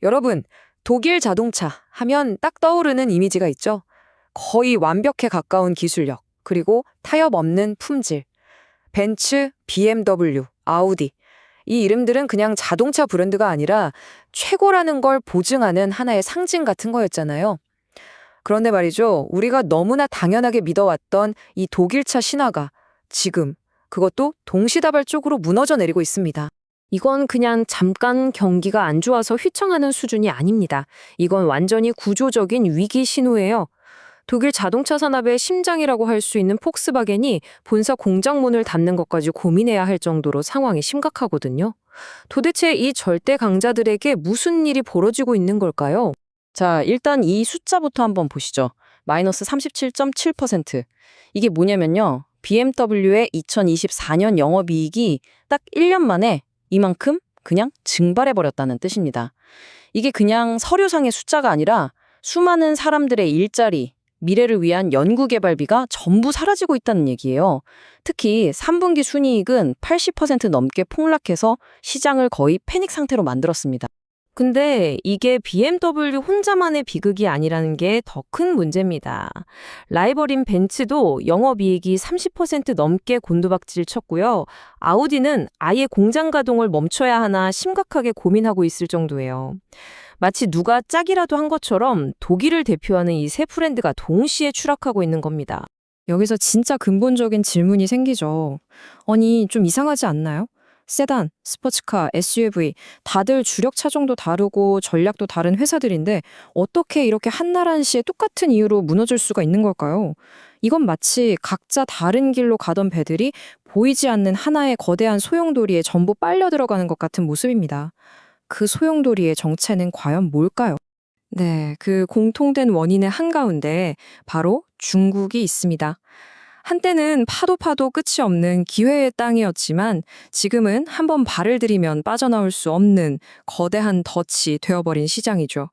여러분, 독일 자동차 하면 딱 떠오르는 이미지가 있죠? 거의 완벽에 가까운 기술력, 그리고 타협 없는 품질. 벤츠, BMW, 아우디. 이 이름들은 그냥 자동차 브랜드가 아니라 최고라는 걸 보증하는 하나의 상징 같은 거였잖아요. 그런데 말이죠, 우리가 너무나 당연하게 믿어왔던 이 독일차 신화가 지금 그것도 동시다발적으로 무너져 내리고 있습니다. 이건 그냥 잠깐 경기가 안 좋아서 휘청하는 수준이 아닙니다. 이건 완전히 구조적인 위기 신호예요. 독일 자동차 산업의 심장이라고 할 수 있는 폭스바겐이 본사 공장 문을 닫는 것까지 고민해야 할 정도로 상황이 심각하거든요. 도대체 이 절대 강자들에게 무슨 일이 벌어지고 있는 걸까요? 자, 일단 이 숫자부터 한번 보시죠. 마이너스 37.7%. 이게 뭐냐면요. BMW의 2024년 영업이익이 딱 1년 만에 이만큼 그냥 증발해버렸다는 뜻입니다. 이게 그냥 서류상의 숫자가 아니라 수많은 사람들의 일자리, 미래를 위한 연구개발비가 전부 사라지고 있다는 얘기예요. 특히 3분기 순이익은 80% 넘게 폭락해서 시장을 거의 패닉 상태로 만들었습니다. 근데 이게 BMW 혼자만의 비극이 아니라는 게 더 큰 문제입니다. 라이벌인 벤츠도 영업이익이 30% 넘게 곤두박질 쳤고요. 아우디는 아예 공장 가동을 멈춰야 하나 심각하게 고민하고 있을 정도예요. 마치 누가 짝이라도 한 것처럼 독일을 대표하는 이 세 브랜드가 동시에 추락하고 있는 겁니다. 여기서 진짜 근본적인 질문이 생기죠. 아니, 좀 이상하지 않나요? 세단, 스포츠카, SUV 다들 주력 차종도 다르고 전략도 다른 회사들인데 어떻게 이렇게 한나라한시에 똑같은 이유로 무너질 수가 있는 걸까요? 이건 마치 각자 다른 길로 가던 배들이 보이지 않는 하나의 거대한 소용돌이에 전부 빨려 들어가는 것 같은 모습입니다. 그 소용돌이의 정체는 과연 뭘까요? 네, 그 공통된 원인의 한가운데 바로 중국이 있습니다. 한때는 파도 끝이 없는 기회의 땅이었지만 지금은 한번 발을 들이면 빠져나올 수 없는 거대한 덫이 되어버린 시장이죠.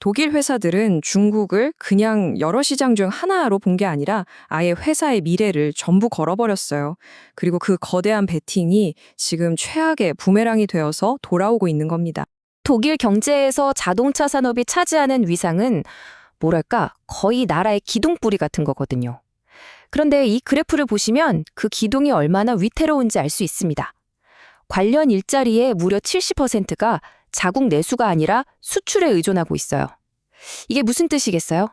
독일 회사들은 중국을 그냥 여러 시장 중 하나로 본 게 아니라 아예 회사의 미래를 전부 걸어버렸어요. 그리고 그 거대한 베팅이 지금 최악의 부메랑이 되어서 돌아오고 있는 겁니다. 독일 경제에서 자동차 산업이 차지하는 위상은 뭐랄까 거의 나라의 기둥뿌리 같은 거거든요. 그런데 이 그래프를 보시면 그 기둥이 얼마나 위태로운지 알 수 있습니다. 관련 일자리의 무려 70%가 자국 내수가 아니라 수출에 의존하고 있어요. 이게 무슨 뜻이겠어요?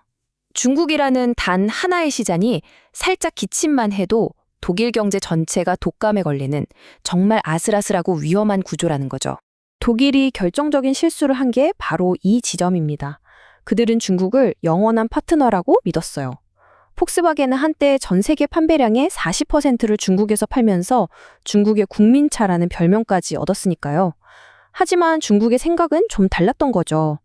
중국이라는 단 하나의 시장이 살짝 기침만 해도 독일 경제 전체가 독감에 걸리는 정말 아슬아슬하고 위험한 구조라는 거죠. 독일이 결정적인 실수를 한 게 바로 이 지점입니다. 그들은 중국을 영원한 파트너라고 믿었어요. 폭스바겐은 한때 전 세계 판매량의 40%를 중국에서 팔면서 중국의 국민차라는 별명까지 얻었으니까요. 하지만 중국의 생각은 좀 달랐던 거죠.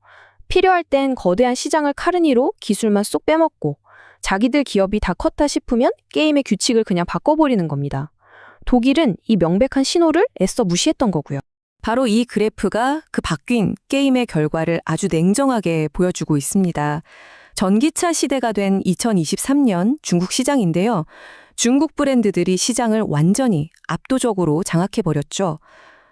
필요할 땐 거대한 시장을 카르니로 기술만 쏙 빼먹고 자기들 기업이 다 컸다 싶으면 게임의 규칙을 그냥 바꿔버리는 겁니다. 독일은 이 명백한 신호를 애써 무시했던 거고요. 바로 이 그래프가 그 바뀐 게임의 결과를 아주 냉정하게 보여주고 있습니다. 전기차 시대가 된 2023년 중국 시장인데요. 중국 브랜드들이 시장을 완전히 압도적으로 장악해버렸죠.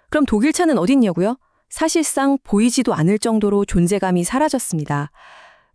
그럼 독일 차는 어딨냐고요? 사실상 보이지도 않을 정도로 존재감이 사라졌습니다.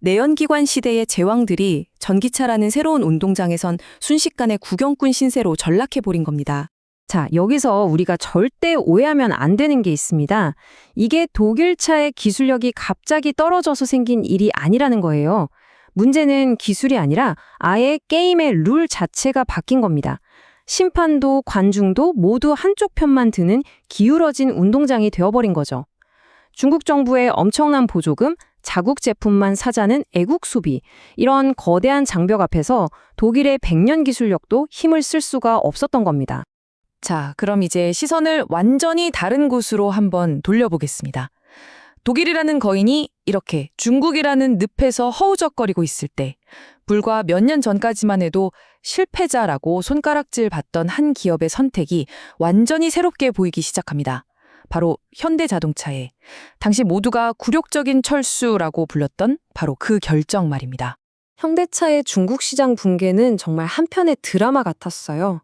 내연기관 시대의 제왕들이 전기차라는 새로운 운동장에선 순식간에 구경꾼 신세로 전락해버린 겁니다. 자, 여기서 우리가 절대 오해하면 안 되는 게 있습니다. 이게 독일차의 기술력이 갑자기 떨어져서 생긴 일이 아니라는 거예요. 문제는 기술이 아니라 아예 게임의 룰 자체가 바뀐 겁니다. 심판도 관중도 모두 한쪽 편만 드는 기울어진 운동장이 되어버린 거죠. 중국 정부의 엄청난 보조금, 자국 제품만 사자는 애국 소비, 이런 거대한 장벽 앞에서 독일의 100년 기술력도 힘을 쓸 수가 없었던 겁니다. 자, 그럼 이제 시선을 완전히 다른 곳으로 한번 돌려보겠습니다. 독일이라는 거인이 이렇게 중국이라는 늪에서 허우적거리고 있을 때 불과 몇 년 전까지만 해도 실패자라고 손가락질 받던 한 기업의 선택이 완전히 새롭게 보이기 시작합니다. 바로 현대자동차의 당시 모두가 굴욕적인 철수라고 불렸던 바로 그 결정 말입니다. 현대차의 중국 시장 붕괴는 정말 한편의 드라마 같았어요.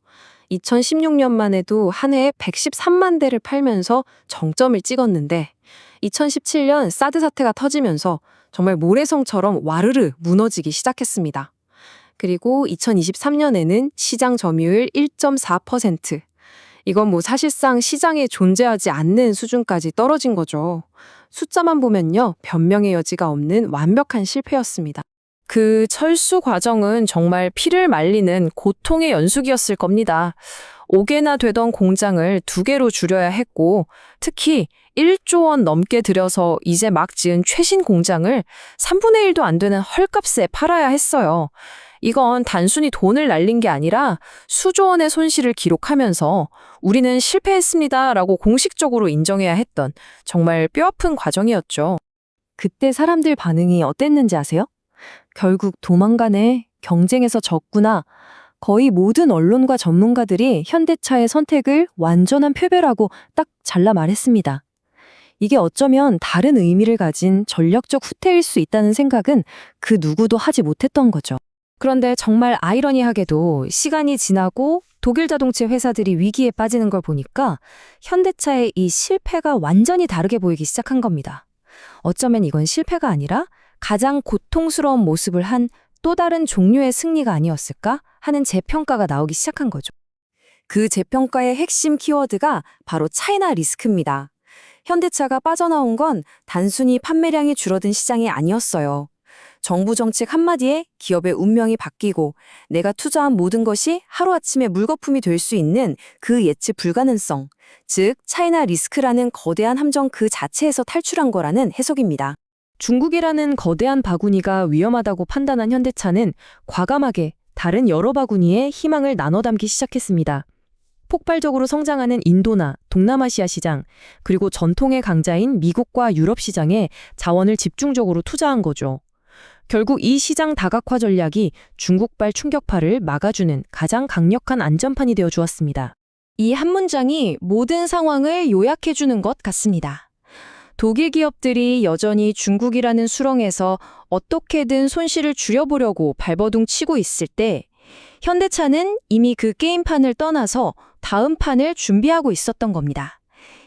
2016년만 해도 한 해에 113만 대를 팔면서 정점을 찍었는데 2017년 사드 사태가 터지면서 정말 모래성처럼 와르르 무너지기 시작했습니다. 그리고 2023년에는 시장 점유율 1.4%. 이건 사실상 시장에 존재하지 않는 수준까지 떨어진 거죠. 숫자만 보면요, 변명의 여지가 없는 완벽한 실패였습니다. 그 철수 과정은 정말 피를 말리는 고통의 연속이었을 겁니다. 5개나 되던 공장을 2개로 줄여야 했고, 특히 1조 원 넘게 들여서 이제 막 지은 최신 공장을 3분의 1도 안 되는 헐값에 팔아야 했어요. 이건 단순히 돈을 날린 게 아니라 수조 원의 손실을 기록하면서 우리는 실패했습니다라고 공식적으로 인정해야 했던 정말 뼈아픈 과정이었죠. 그때 사람들 반응이 어땠는지 아세요? 결국 도망가네, 경쟁에서 졌구나. 거의 모든 언론과 전문가들이 현대차의 선택을 완전한 패배라고 딱 잘라 말했습니다. 이게 어쩌면 다른 의미를 가진 전략적 후퇴일 수 있다는 생각은 그 누구도 하지 못했던 거죠. 그런데 정말 아이러니하게도 시간이 지나고 독일 자동차 회사들이 위기에 빠지는 걸 보니까 현대차의 이 실패가 완전히 다르게 보이기 시작한 겁니다. 어쩌면 이건 실패가 아니라 가장 고통스러운 모습을 한 또 다른 종류의 승리가 아니었을까 하는 재평가가 나오기 시작한 거죠. 그 재평가의 핵심 키워드가 바로 차이나 리스크입니다. 현대차가 빠져나온 건 단순히 판매량이 줄어든 시장이 아니었어요. 정부 정책 한마디에 기업의 운명이 바뀌고 내가 투자한 모든 것이 하루아침에 물거품이 될 수 있는 그 예측 불가능성, 즉 차이나 리스크라는 거대한 함정 그 자체에서 탈출한 거라는 해석입니다. 중국이라는 거대한 바구니가 위험하다고 판단한 현대차는 과감하게 다른 여러 바구니에 희망을 나눠 담기 시작했습니다. 폭발적으로 성장하는 인도나 동남아시아 시장, 그리고 전통의 강자인 미국과 유럽 시장에 자원을 집중적으로 투자한 거죠. 결국 이 시장 다각화 전략이 중국발 충격파를 막아주는 가장 강력한 안전판이 되어 주었습니다. 이 한 문장이 모든 상황을 요약해주는 것 같습니다. 독일 기업들이 여전히 중국이라는 수렁에서 어떻게든 손실을 줄여보려고 발버둥 치고 있을 때 현대차는 이미 그 게임판을 떠나서 다음 판을 준비하고 있었던 겁니다.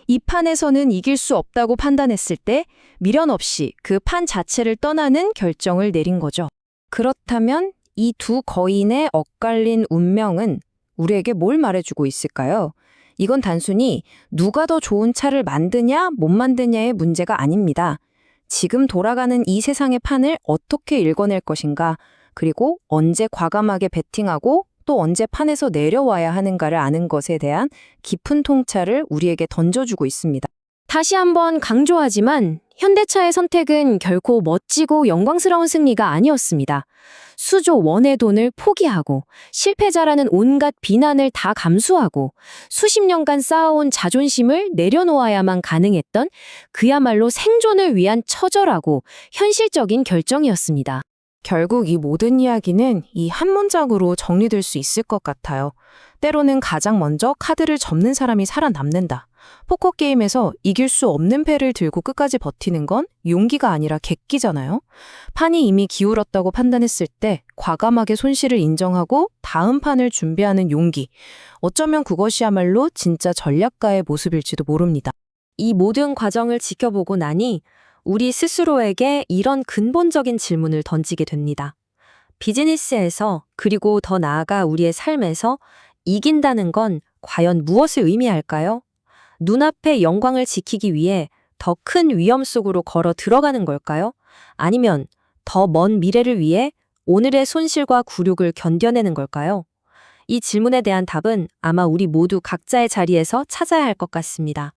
이 판에서는 이길 수 없다고 판단했을 때 미련 없이 그 판 자체를 떠나는 결정을 내린 거죠. 그렇다면 이 두 거인의 엇갈린 운명은 우리에게 뭘 말해주고 있을까요? 이건 단순히 누가 더 좋은 차를 만드냐 못 만드냐의 문제가 아닙니다. 지금 돌아가는 이 세상의 판을 어떻게 읽어낼 것인가, 그리고 언제 과감하게 베팅하고 또 언제 판에서 내려와야 하는가를 아는 것에 대한 깊은 통찰을 우리에게 던져주고 있습니다. 다시 한번 강조하지만 현대차의 선택은 결코 멋지고 영광스러운 승리가 아니었습니다. 수조 원의 돈을 포기하고 실패자라는 온갖 비난을 다 감수하고 수십 년간 쌓아온 자존심을 내려놓아야만 가능했던 그야말로 생존을 위한 처절하고 현실적인 결정이었습니다. 결국 이 모든 이야기는 이 한 문장으로 정리될 수 있을 것 같아요. 때로는 가장 먼저 카드를 접는 사람이 살아남는다. 포커게임에서 이길 수 없는 패를 들고 끝까지 버티는 건 용기가 아니라 객기잖아요. 판이 이미 기울었다고 판단했을 때 과감하게 손실을 인정하고 다음 판을 준비하는 용기. 어쩌면 그것이야말로 진짜 전략가의 모습일지도 모릅니다. 이 모든 과정을 지켜보고 나니 우리 스스로에게 이런 근본적인 질문을 던지게 됩니다. 비즈니스에서, 그리고 더 나아가 우리의 삶에서 이긴다는 건 과연 무엇을 의미할까요? 눈앞의 영광을 지키기 위해 더 큰 위험 속으로 걸어 들어가는 걸까요? 아니면 더 먼 미래를 위해 오늘의 손실과 굴욕을 견뎌내는 걸까요? 이 질문에 대한 답은 아마 우리 모두 각자의 자리에서 찾아야 할 것 같습니다.